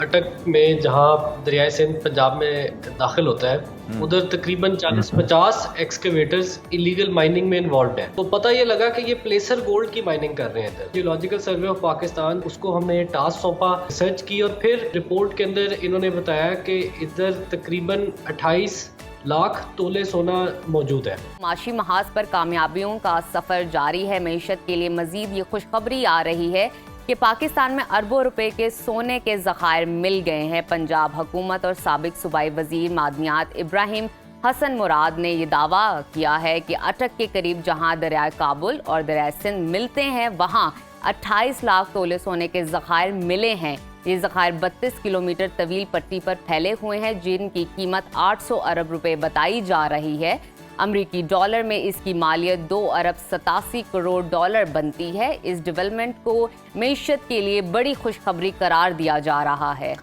अटक में जहाँ दरियाए सिंध पंजाब में दाखिल होता है उधर तकरीबन 40-50 एक्सकेवेटर्स इलीगल माइनिंग में इन्वॉल्व हैं। तो पता ये लगा कि ये प्लेसर गोल्ड की माइनिंग कर रहे हैं इधर। जियोलॉजिकल सर्वे ऑफ पाकिस्तान उसको हमने ये टास्क सौंपा, रिसर्च की और फिर रिपोर्ट के अंदर इन्होंने बताया कि इधर तकरीबन 28 लाख तोले सोना मौजूद है। माशी महाज पर कामयाबियों का सफर जारी है। मईशत के लिए मजीद ये खुशखबरी आ रही है कि पाकिस्तान में अरबों रुपए के सोने के ज़खायर मिल गए हैं। पंजाब हुकूमत और साबिक सूबाई वजीर मादनियात इब्राहिम हसन मुराद ने यह दावा किया है कि अटक के करीब जहां दरियाए काबुल और दरियाए सिंध मिलते हैं वहां 28 लाख तोले सोने के ज़खायर मिले हैं। ये ज़खायर 32 किलोमीटर तवील पट्टी पर फैले हुए हैं जिनकी कीमत 800 अरब रुपए बताई जा रही है। अमरीकी डॉलर में इसकी मालियत 2 अरब 87 करोड़ डॉलर बनती है। इस डेवलपमेंट को मईशत के लिए बड़ी खुशखबरी करार दिया जा रहा है।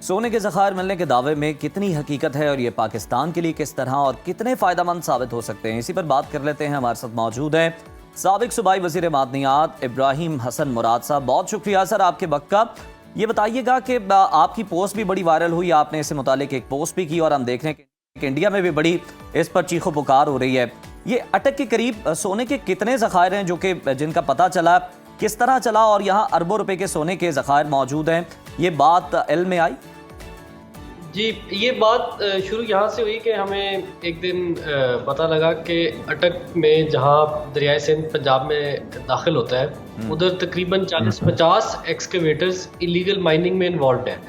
सोने के ज़खायर मिलने के दावे में कितनी हकीकत है और ये पाकिस्तान के लिए किस तरह और कितने फ़ायदेमंद साबित हो सकते हैं, इसी पर बात कर लेते हैं। हमारे साथ मौजूद हैं साबिक सूबाई वज़ीर मादनियात इब्राहिम हसन मुराद साहब। बहुत शुक्रिया सर आपके वक्त का। ये बताइएगा कि आपकी पोस्ट भी बड़ी वायरल हुई, आपने इससे मुतालिक एक पोस्ट भी की और हम देख रहे हैं कि इंडिया में भी बड़ी इस पर चीखो पुकार हो रही है। ये अटक के करीब सोने के कितने ज़खायर हैं जो कि जिनका पता चला, किस तरह चला और यहाँ अरबों रुपए के सोने के ज़खायर मौजूद हैं, ये बात इल्म में आई? जी, ये बात शुरू यहाँ से हुई कि हमें एक दिन पता लगा कि अटक में जहाँ दरियाए सिंध पंजाब में दाखिल होता है उधर तकरीबन 40-50 एक्सकेवेटर्स इलीगल माइनिंग में इन्वॉल्व हैं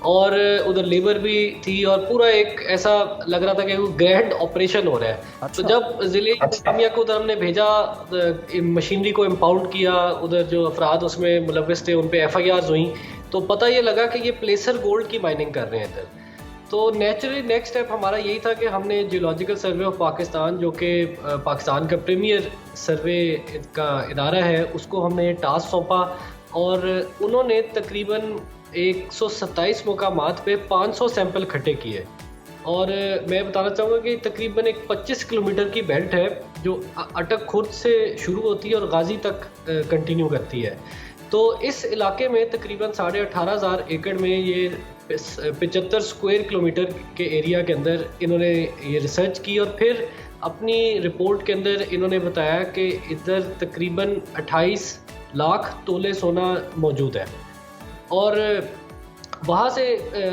और उधर लेबर भी थी और पूरा एक ऐसा लग रहा था कि ग्रैंड ऑपरेशन हो रहा है। अच्छा। तो जब ज़िले इंतज़ामिया को उधर हमने भेजा, मशीनरी को इम्पाउंड किया, उधर जो अफराद उसमें मुलव्वस थे उन पर FIRs हुई, तो पता ये लगा कि ये प्लेसर गोल्ड की माइनिंग कर रहे हैं इधर। तो नेचुरली नेक्स्ट स्टेप हमारा यही था कि हमने जियोलॉजिकल सर्वे ऑफ पाकिस्तान जो कि पाकिस्तान का प्रीमियर सर्वे का इदारा है उसको हमने ये टास्क सौंपा और उन्होंने तकरीबन 127 मुकामात पे 500 सैंपल इकट्ठे किए। और मैं बताना चाहूँगा कि तकरीबन एक 25 किलोमीटर की बेल्ट है जो अटक खुर्द से शुरू होती है और गाजी तक कंटिन्यू करती है। तो इस इलाके में तकरीबन 18,500 एकड़ में ये 75 स्क्वायर किलोमीटर के एरिया के अंदर इन्होंने ये रिसर्च की और फिर अपनी रिपोर्ट के अंदर इन्होंने बताया कि इधर तकरीबन 28 लाख तोले सोना मौजूद है। और वहाँ से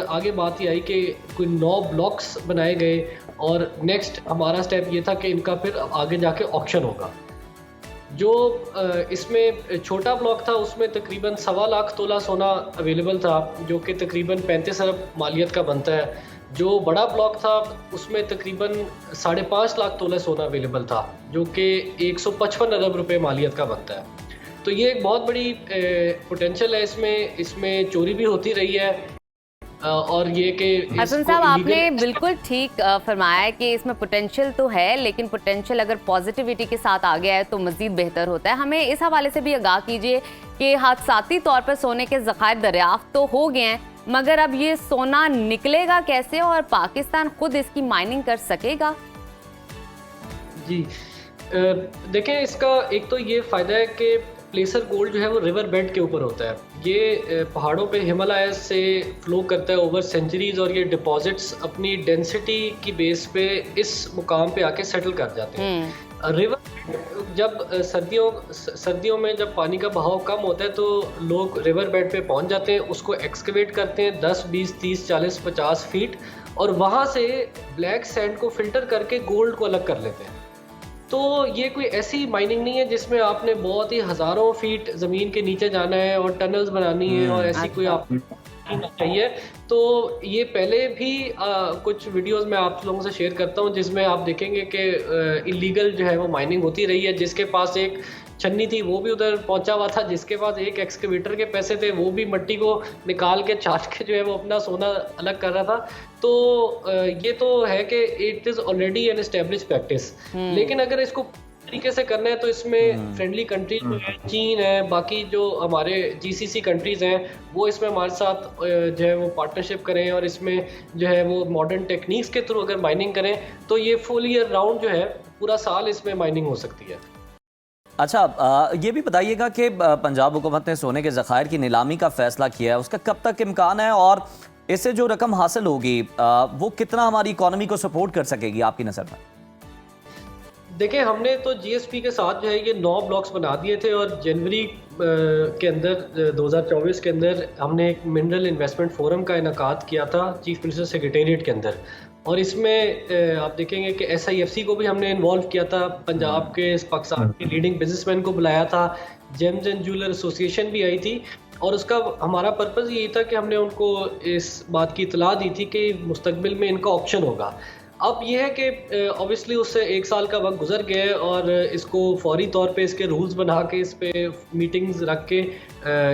आगे बात ये आई कि कोई 9 ब्लॉक्स बनाए गए और नेक्स्ट हमारा स्टेप ये था कि इनका फिर आगे जाके ऑक्शन होगा। जो इसमें छोटा ब्लॉक था उसमें तकरीबन 1.25 लाख तोला सोना अवेलेबल था जो कि तकरीबन 35 अरब मालियत का बनता है। जो बड़ा ब्लॉक था उसमें तकरीबन 5.5 लाख तोला सोना अवेलेबल था जो कि 155 अरब रुपए मालियत का बनता है। तो ये एक बहुत बड़ी पोटेंशियल है इसमें चोरी भी होती रही है और ये कि हसन साहब आपने बिल्कुल ठीक फरमाया है कि इसमें पोटेंशियल तो है, लेकिन पोटेंशियल अगर पॉजिटिविटी के साथ आ गया है तो मज़ीद बेहतर होता है। हमें इस हवाले से भी आगाह कीजिए कि हादसाती तौर पर सोने के ज़खायर दरियाफ्त तो हो गए हैं, मगर अब ये सोना निकलेगा कैसे और पाकिस्तान खुद इसकी माइनिंग कर सकेगा? जी देखें, इसका एक तो ये फ़ायदा है कि प्लेसर गोल्ड जो है वो रिवर बेड के ऊपर होता है। ये पहाड़ों पे हिमालय से फ्लो करता है ओवर सेंचुरीज और ये डिपॉजिट्स अपनी डेंसिटी की बेस पे इस मुकाम पे आके सेटल कर जाते हैं। रिवर जब सर्दियों में जब पानी का बहाव कम होता है तो लोग रिवर बेड पे पहुंच जाते हैं, उसको एक्सकेवेट करते हैं 10, 20, 30, 40, 50 फीट और वहाँ से ब्लैक सैंड को फिल्टर करके गोल्ड को अलग कर लेते हैं। तो ये कोई ऐसी माइनिंग नहीं है जिसमें आपने बहुत ही हज़ारों फीट ज़मीन के नीचे जाना है और टनल्स बनानी है और ऐसी कोई आप चाहिए। तो ये पहले भी कुछ वीडियोस में आप लोगों से शेयर करता हूँ जिसमें आप देखेंगे कि इलीगल जो है वो माइनिंग होती रही है। जिसके पास एक छन्नी थी वो भी उधर पहुंचा हुआ था, जिसके पास एक एक्सकेवेटर के पैसे थे वो भी मिट्टी को निकाल के छाट के जो है वो अपना सोना अलग कर रहा था। तो ये तो है कि it is already N establish practice, लेकिन अगर इसको तरीके से करना है तो इसमें फ्रेंडली कंट्रीज जो है, चीन है, बाकी जो हमारे GCC कंट्रीज हैं वो इसमें हमारे साथ जो है वो पार्टनरशिप करें और इसमें जो है वो मॉडर्न टेक्निक्स के थ्रू अगर माइनिंग करें तो ये फुल ईयर राउंड जो है पूरा साल इसमें माइनिंग हो सकती है। अच्छा, ये भी बताइएगा कि पंजाब हुकूमत ने सोने के ज़खायर की नीलामी का फैसला किया है, उसका कब तक इम्कान है और इससे जो रकम हासिल होगी वो कितना हमारी इकॉनमी को सपोर्ट कर सकेगी आपकी नज़र में? देखिए, हमने तो जीएसपी के साथ जो है ये 9 ब्लॉक्स बना दिए थे और जनवरी के अंदर 2024 के अंदर हमने एक मिनरल इन्वेस्टमेंट फोरम का इनकाद किया था चीफ मिनिस्टर सेक्रेटेरिएट के अंदर। और इसमें आप देखेंगे कि SIFC को भी हमने इन्वॉल्व किया था, पंजाब के पाकिस्तान के लीडिंग बिजनेसमैन को बुलाया था, जेम्स एंड ज्वेलर एसोसिएशन भी आई थी। और उसका हमारा पर्पज़ यही था कि हमने उनको इस बात की इतला दी थी कि मुस्तकबिल में इनका ऑप्शन होगा। अब यह है कि ऑब्वियसली उससे 1 साल का वक्त गुजर गया है और इसको फौरी तौर पे इसके रूल्स बना के इस पे मीटिंग्स रख के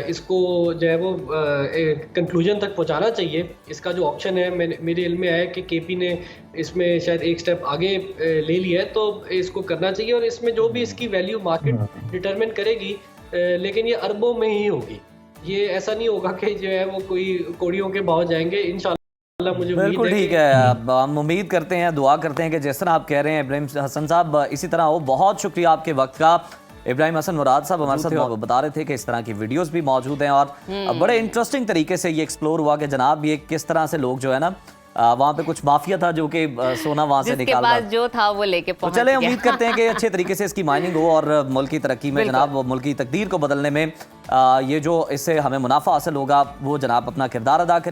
इसको जो है वो कंक्लूजन तक पहुंचाना चाहिए। इसका जो ऑप्शन है, मेरे इल्म में आया कि KP ने इसमें शायद एक स्टेप आगे ले लिया है, तो इसको करना चाहिए। और इसमें जो भी इसकी वैल्यू मार्केट डिटरमिन करेगी, लेकिन ये अरबों में ही होगी। ये ऐसा नहीं होगा कि जो है वो कोई कौड़ियों के भाव जाएंगे। इंशाल्लाह मुझे बिल्कुल ठीक है। अब हम उम्मीद करते हैं, दुआ करते हैं कि जिस तरह आप कह रहे हैं इब्राहिम हसन साहब, इसी तरह हो। बहुत शुक्रिया आपके वक्त का। इब्राहिम हसन मुराद साहब हमारे साथ बता रहे थे कि इस तरह की वीडियोस भी मौजूद हैं और बड़े इंटरेस्टिंग तरीके से ये एक्सप्लोर हुआ कि जनाब ये किस तरह से लोग जो है ना वहाँ पे कुछ माफिया था जो कि सोना वहाँ से निकाल रहा, जो था वो लेके पहुंच चले उम्मीद करते हैं कि अच्छे तरीके से इसकी माइनिंग हो और मुल्क की तरक्की में जनाब, मुल्क की तकदीर को बदलने में ये जो इससे हमें मुनाफा हासिल होगा वो जनाब अपना किरदार अदा करे।